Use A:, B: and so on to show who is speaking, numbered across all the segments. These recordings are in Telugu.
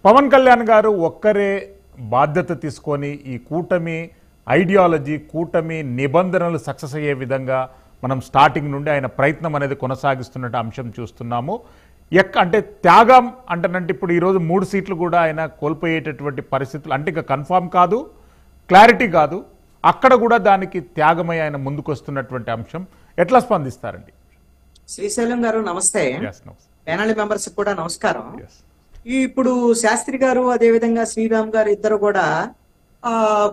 A: పవన్ కళ్యాణ్ గారు ఒక్కరే బాధ్యత తీసుకొని ఈ కూటమి ఐడియాలజీ, కూటమి నిబంధనలు సక్సెస్ అయ్యే విధంగా మనం స్టార్టింగ్ నుండి ఆయన ప్రయత్నం అనేది కొనసాగిస్తున్న అంశం చూస్తున్నాము. అంటే త్యాగం అంటేనంటే ఇప్పుడు ఈరోజు 3 సీట్లు కూడా ఆయన కోల్పోయేటటువంటి పరిస్థితులు, అంటే ఇంకా కన్ఫామ్ కాదు, క్లారిటీ కాదు, అక్కడ కూడా దానికి త్యాగమై ఆయన ముందుకు వస్తున్నటువంటి అంశం ఎట్లా స్పందిస్తారండి?
B: శ్రీశైలం గారు నమస్తే. ప్యానల్ మెంబర్స్ కూడా నమస్కారం. ఇప్పుడు శాస్త్రి గారు అదేవిధంగా శ్రీరామ్ గారు ఇద్దరు కూడా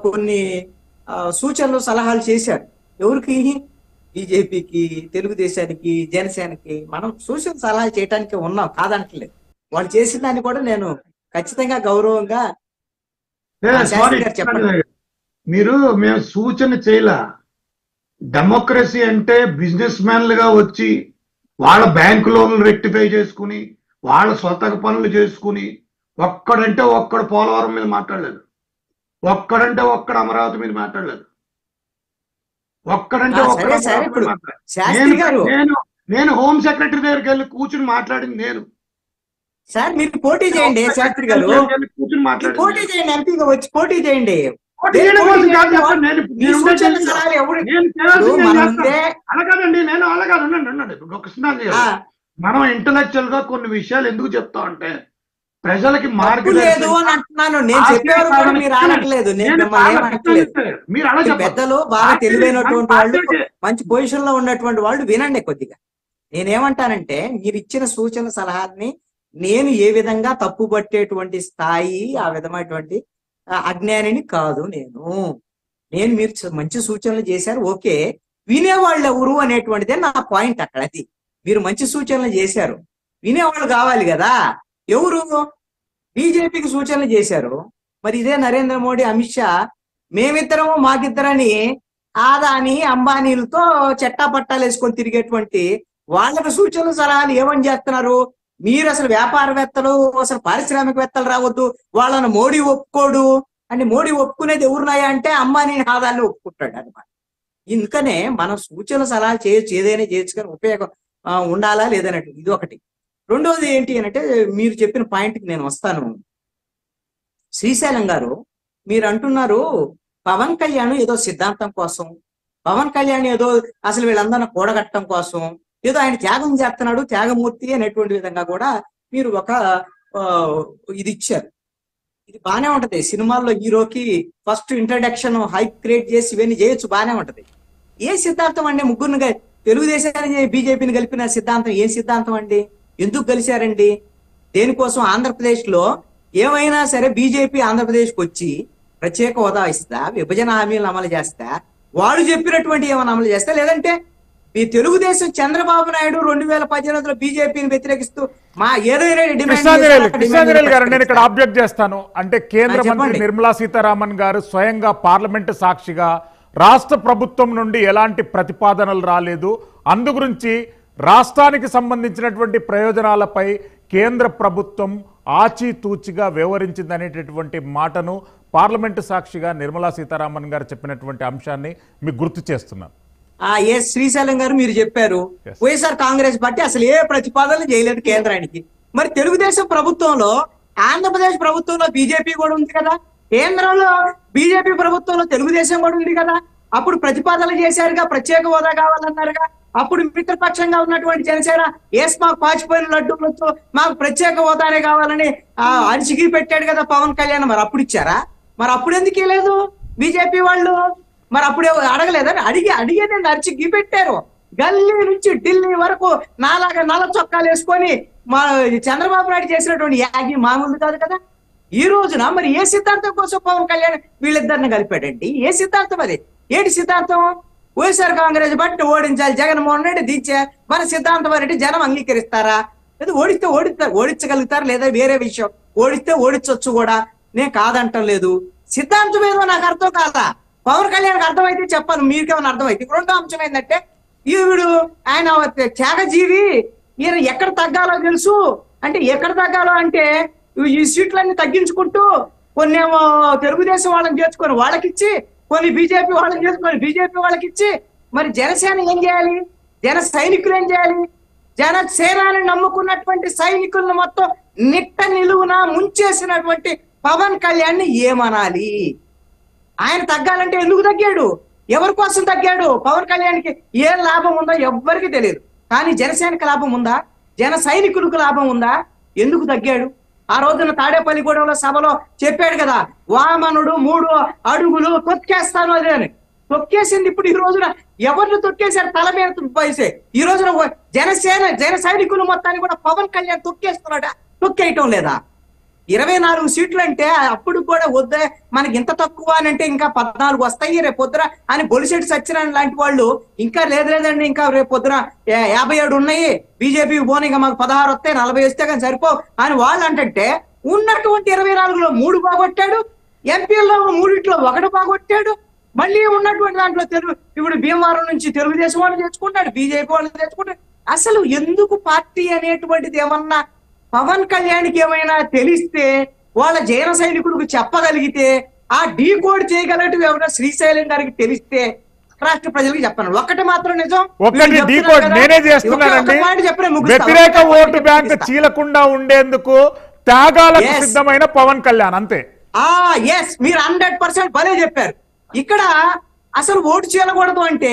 B: కొన్ని సూచనలు సలహాలు చేశారు. ఎవరికి? బీజేపీకి, తెలుగుదేశానికి, జనసేనకి. మనం సూచన సలహాలు చేయడానికి ఉన్నాం, కాదంటలేదు. వాళ్ళు చేసిన దాన్ని కూడా నేను ఖచ్చితంగా గౌరవంగా చెప్పండి.
C: మేము సూచన చేయలా. డెమోక్రసీ అంటే బిజినెస్ మ్యాన్లుగా వచ్చి వాళ్ళ బ్యాంకు లోన్లు రెక్టిఫై చేసుకుని వాళ్ళ స్వతక పనులు చేసుకుని ఒక్కడంటే ఒక్కడు పోలవరం మీద మాట్లాడలేదు, ఒక్కడంటే ఒక్కడు అమరావతి మీద మాట్లాడలేదు, ఒక్కడంటే ఒక్కడు. నేను హోమ్ సెక్రటరీ దగ్గరికి వెళ్ళి కూర్చుని మాట్లాడింది నేను.
B: సార్ మీరు పోటీ చేయండి, శాస్త్రి గారు
C: కూర్చుని మాట్లాడి
B: పోటీ చేయండి, ఎంపీగా వచ్చి పోటీ చేయండి.
C: అలాగండి, నేను అలాగదు. ఒక మనం ఇంటలెక్చువల్ గా కొన్ని విషయాలు ఎందుకు చెప్తా అంటే ప్రజలకి
B: పెద్దలు బాగా తెలివైనటువంటి వాళ్ళు, మంచి పొజిషన్ లో ఉన్నటువంటి వాళ్ళు వినండి కొద్దిగా. నేనేమంటానంటే మీరు ఇచ్చిన సూచన సలహాన్ని నేను ఏ విధంగా తప్పు పట్టేటువంటి స్థాయి, ఆ విధమైనటువంటి అజ్ఞానిని కాదు. నేను మీరు మంచి సూచనలు చేశారు, ఓకే. వినేవాళ్ళు ఎవరు అనేటువంటిదే నా పాయింట్ అక్కడ. అది మీరు మంచి సూచనలు చేశారు, వినేవాళ్ళు కావాలి కదా. ఎవరు? బీజేపీకి సూచనలు చేశారు. మరి ఇదే నరేంద్ర మోడీ, అమిత్ షా మేమిద్దరము మాకిద్దరని ఆదాని అంబానీలతో చెట్టా పట్టాలు వేసుకొని తిరిగేటువంటి వాళ్ళకి సూచనలు సలహాలు ఏమని చేస్తున్నారు? మీరు అసలు వ్యాపారవేత్తలు, అసలు పారిశ్రామికవేత్తలు రావద్దు, వాళ్ళను మోడీ ఒప్పుకోడు అని. మోడీ ఒప్పుకునేది ఎవరున్నాయా అంటే అంబానీ ఆదాన్ని ఒప్పుకుంటాడు అనమాట. ఇందుకనే మనం సూచన సలహాలు చేయొచ్చు, ఏదైనా చేయొచ్చు, కానీ ఉపయోగం ఉండాలా లేదన్నట్టు. ఇది ఒకటి. రెండోది ఏంటి అంటే మీరు చెప్పిన పాయింట్కి నేను వస్తాను. శ్రీశైలం గారు మీరు అంటున్నారు పవన్ కళ్యాణ్ ఏదో సిద్ధాంతం కోసం, పవన్ కళ్యాణ్ ఏదో అసలు వీళ్ళందరినీ కూడగట్టడం కోసం ఏదో ఆయన త్యాగం చేస్తున్నాడు, త్యాగమూర్తి అనేటువంటి విధంగా కూడా మీరు ఒక ఇది ఇచ్చారు. ఇది బాగానే ఉంటది. సినిమాల్లో హీరోకి ఫస్ట్ ఇంట్రడక్షన్ హైప్ క్రియేట్ చేసి ఇవన్నీ చేయొచ్చు, బాగానే ఉంటది. ఏ సిద్ధాంతం అండి? ముగ్గురిని తెలుగుదేశాన్ని బీజేపీని కలిపిన సిద్ధాంతం ఏ సిద్ధాంతం అండి? ఎందుకు కలిశారండి? దేనికోసం? ఆంధ్రప్రదేశ్ లో ఏమైనా సరే బీజేపీ ఆంధ్రప్రదేశ్కి వచ్చి ప్రత్యేక హోదా ఇస్తా, విభజన హామీలను అమలు చేస్తా, వాళ్ళు చెప్పినటువంటి ఏమైనా అమలు చేస్తా, లేదంటే ఈ తెలుగుదేశం చంద్రబాబు నాయుడు 2018లో బీజేపీని వ్యతిరేకిస్తూ మా ఏదైనా
A: నేను ఇక్కడ ఆబ్జెక్ట్ చేస్తాను. అంటే కేంద్ర మంత్రి నిర్మలా సీతారామన్ గారు స్వయంగా పార్లమెంటు సాక్షిగా రాష్ట్ర ప్రభుత్వం నుండి ఎలాంటి ప్రతిపాదనలు రాలేదు, అందు గురించి రాష్ట్రానికి సంబంధించినటువంటి ప్రయోజనాలపై కేంద్ర ప్రభుత్వం ఆచితూచిగా వ్యవహరించింది అనేటటువంటి మాటను పార్లమెంటు సాక్షిగా నిర్మలా సీతారామన్ గారు చెప్పినటువంటి అంశాన్ని మీకు గుర్తు చేస్తున్నాను.
B: శ్రీశైలం గారు మీరు చెప్పారు వైఎస్ఆర్ కాంగ్రెస్ పార్టీ అసలు ఏ ప్రతిపాదనలు చేయలేదు కేంద్రానికి. మరి తెలుగుదేశం ప్రభుత్వంలో, ఆంధ్రప్రదేశ్ ప్రభుత్వంలో బీజేపీ కూడా ఉంది కదా, కేంద్రంలో బీజేపీ ప్రభుత్వంలో తెలుగుదేశం కూడా ఉంది కదా. అప్పుడు ప్రతిపాదనలు చేశారుగా, ప్రత్యేక హోదా కావాలన్నారుగా. అప్పుడు మిత్రపక్షంగా ఉన్నటువంటి జనసేన మాకు పాచిపోయిన లడ్డూలతో మాకు ప్రత్యేక హోదానే కావాలని అరిచిగి పెట్టాడు కదా పవన్ కళ్యాణ్. మరి అప్పుడు ఇచ్చారా? మరి అప్పుడు ఎందుకు ఇవ్వలేదు బీజేపీ వాళ్ళు? మరి అప్పుడే అడగలేదని అడిగేది అరిచి పెట్టారు. గల్లీ నుంచి ఢిల్లీ వరకు నాలాగా నల్ల చొక్కాలు వేసుకొని మా చంద్రబాబు నాయుడు చేసినటువంటి యాగి మామూలు కాదు కదా. ఈ రోజున మరి ఏ సిద్ధాంతం కోసం పవన్ కళ్యాణ్ వీళ్ళిద్దరిని కలిపాడండి? ఏ సిద్ధాంతం అది? ఏంటి సిద్ధాంతం? వైఎస్ఆర్ కాంగ్రెస్ పార్టీ ఓడించాలి, జగన్మోహన్ రెడ్డి దించే మన సిద్ధాంతం అనేది జనం అంగీకరిస్తారా? లేదా ఓడించగలుగుతారు, లేదా వేరే విషయం. ఓడించవచ్చు కూడా, నేను కాదంటం లేదు. సిద్ధాంతం ఏదో నాకు అర్థం కాదా? పవన్ కళ్యాణ్కి అర్థమైతే చెప్పాను, మీకేమైనా అర్థమైతే. రెండో అంశం ఏంటంటే ఈవిడు ఆయన త్యాగజీవి, ఈయన ఎక్కడ తగ్గాలో తెలుసు. అంటే ఎక్కడ తగ్గాలో అంటే ఈ సీట్లన్నీ తగ్గించుకుంటూ కొన్ని తెలుగుదేశం వాళ్ళని చేసుకొని వాళ్ళకిచ్చి, కొన్ని బీజేపీ వాళ్ళని చేసుకొని బీజేపీ వాళ్ళకిచ్చి, మరి జనసేన ఏం చేయాలి? జన సైనికులు ఏం చేయాలి? జనసేనని నమ్ముకున్నటువంటి సైనికులను మొత్తం నిట్ట నిలువున ముంచేసినటువంటి పవన్ కళ్యాణ్ ని ఏమనాలి? ఆయన తగ్గాలంటే ఎందుకు తగ్గాడు? ఎవరి కోసం తగ్గాడు? పవన్ కళ్యాణ్కి ఏ లాభం ఉందో ఎవ్వరికి తెలియదు. కానీ జనసేనకి లాభం ఉందా? జన సైనికులకు లాభం ఉందా? ఎందుకు తగ్గాడు? ఆ రోజున తాడేపల్లిగూడెంలో సభలో చెప్పాడు కదా, వామనుడు 3 అడుగులు తొక్కేస్తాను అదే అని. తొక్కేసింది ఇప్పుడు ఈ రోజున ఎవరిని తొక్కేశారు? తల మీద పైసే. ఈ రోజున జన సైనికులు మొత్తాన్ని కూడా పవన్ కళ్యాణ్ తొక్కేస్తున్నాడా? తొక్కేయటం లేదా? 24 సీట్లు అంటే అప్పుడు కూడా వద్దే, మనకి ఇంత తక్కువ అని అంటే ఇంకా 14 వస్తాయి రేపు పొద్దున అని బొలిశెట్టి సత్యనారాయణ లాంటి వాళ్ళు ఇంకా లేదండి ఇంకా రేపు పొద్దున 57 ఉన్నాయి బీజేపీ పోనీ ఇంకా మాకు 16 వస్తాయి 40 వస్తే కానీ సరిపో అని వాళ్ళు అంటే ఉన్నటువంటి 24లో 3 బాగొట్టాడు, ఎంపీల్లో 3 1 బాగొట్టాడు. మళ్ళీ ఉన్నటువంటి దాంట్లో ఇప్పుడు భీమవరం నుంచి తెలుగుదేశం వాళ్ళు తెచ్చుకుంటాడు, బీజేపీ వాళ్ళు తెచ్చుకుంటాడు. అసలు ఎందుకు పార్టీ అనేటువంటిది ఏమన్నా పవన్ కళ్యాణ్కి ఏమైనా తెలిస్తే వాళ్ళ జన సైనికులకు చెప్పగలిగితే ఆ డీకోడ్ చేయగలటివి ఎవరైనా శ్రీశైలం గారికి తెలిస్తే రాష్ట్ర ప్రజలకు చెప్పను. ఒక్కటి మాత్రం నిజం,
A: ఒక్కటి డీకోడ్ నేనే చేస్తున్నానండి. వ్యతిరేక ఓటు బ్యాంక్ చీలకుండా ఉండేందుకు త్యాగాలకు సిద్ధమైన పవన్ కళ్యాణ్ అంతే.
B: ఎస్, మీరు 100% భలే చెప్పారు. ఇక్కడ అసలు ఓటు చేయకూడదు అంటే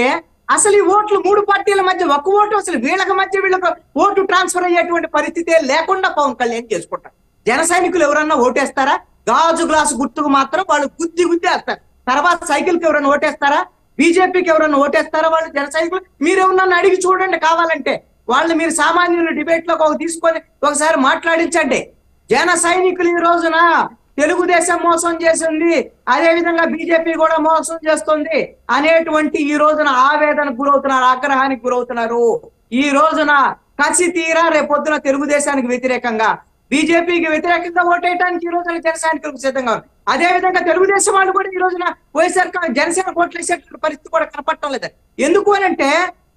B: అసలు ఈ ఓట్లు 3 పార్టీల మధ్య ఒక ఓటు, అసలు వీళ్ళకి మధ్య వీళ్ళకి ఓటు ట్రాన్స్ఫర్ అయ్యేటువంటి పరిస్థితే లేకుండా పవన్ కళ్యాణ్ చేసుకుంటారు. జన సైనికులు ఎవరన్నా ఓటేస్తారా? గాజు గ్లాసు గుర్తుకు మాత్రం వాళ్ళు గుద్ది వేస్తారు. తర్వాత సైకిల్ కి ఎవరైనా ఓటేస్తారా? బీజేపీకి ఎవరైనా ఓటేస్తారా? వాళ్ళు జన సైనికులు మీరెవరన్నా అడిగి చూడండి కావాలంటే. వాళ్ళు మీరు సామాన్యులు డిబేట్ లో తీసుకొని ఒకసారి మాట్లాడించండి. జన సైనికులు ఈ రోజున తెలుగుదేశం మోసం చేసింది, అదే విధంగా బీజేపీ కూడా మోసం చేస్తుంది అనేటువంటి ఈ రోజున ఆవేదనకు గురవుతున్నారు, ఆగ్రహానికి గురవుతున్నారు. ఈ రోజున కసి తీరా రేపొద్దున తెలుగుదేశానికి వ్యతిరేకంగా బీజేపీకి వ్యతిరేకంగా ఓటేయడానికి ఈ రోజున జన సైనికులకు సిద్ధంగా ఉన్నారు. అదే విధంగా తెలుగుదేశం వాళ్ళు కూడా ఈ రోజున వైఎస్ఆర్ జనసేన ఓట్లు వేసేటువంటి పరిస్థితి కూడా కనపడటం లేదు. ఎందుకు అని అంటే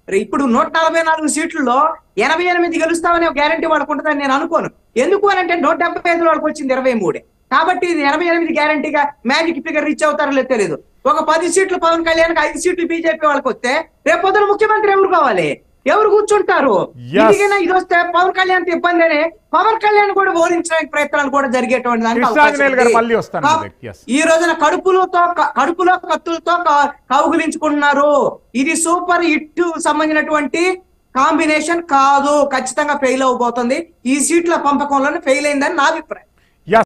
B: ఇప్పుడు 144 సీట్లలో 88 గెలుస్తామనే గ్యారంటీ వాళ్ళకు ఉంటుందని నేను అనుకోను. ఎందుకు అని అంటే 175 వాళ్ళకి వచ్చింది 23. కాబట్టి ఇది 88 గ్యారంటీగా మ్యాజిక్ ఫిగర్ రీచ్ అవుతారో లేదు తెలియదు. ఒక 10 సీట్లు పవన్ కళ్యాణ్, 5 సీట్లు బీజేపీ వాళ్ళకి వస్తే రేపు పొద్దున ముఖ్యమంత్రి ఎవరు కావాలి? ఎవరు కూర్చుంటారు? ఎందుకైనా ఇది వస్తే పవన్ కళ్యాణ్ ఇబ్బంది అని పవన్ కళ్యాణ్ కూడా ఓడించడానికి ప్రయత్నాలు కూడా జరిగేటువంటి ఈ రోజున కడుపులో కత్తులతో కౌగులించుకుంటున్నారు. ఇది సూపర్ హిట్ సంబంధించినటువంటి కాంబినేషన్ కాదు, ఖచ్చితంగా ఫెయిల్ అవబోతుంది. ఈ సీట్ల పంపకంలోనే ఫెయిల్ అయిందని నా అభిప్రాయం.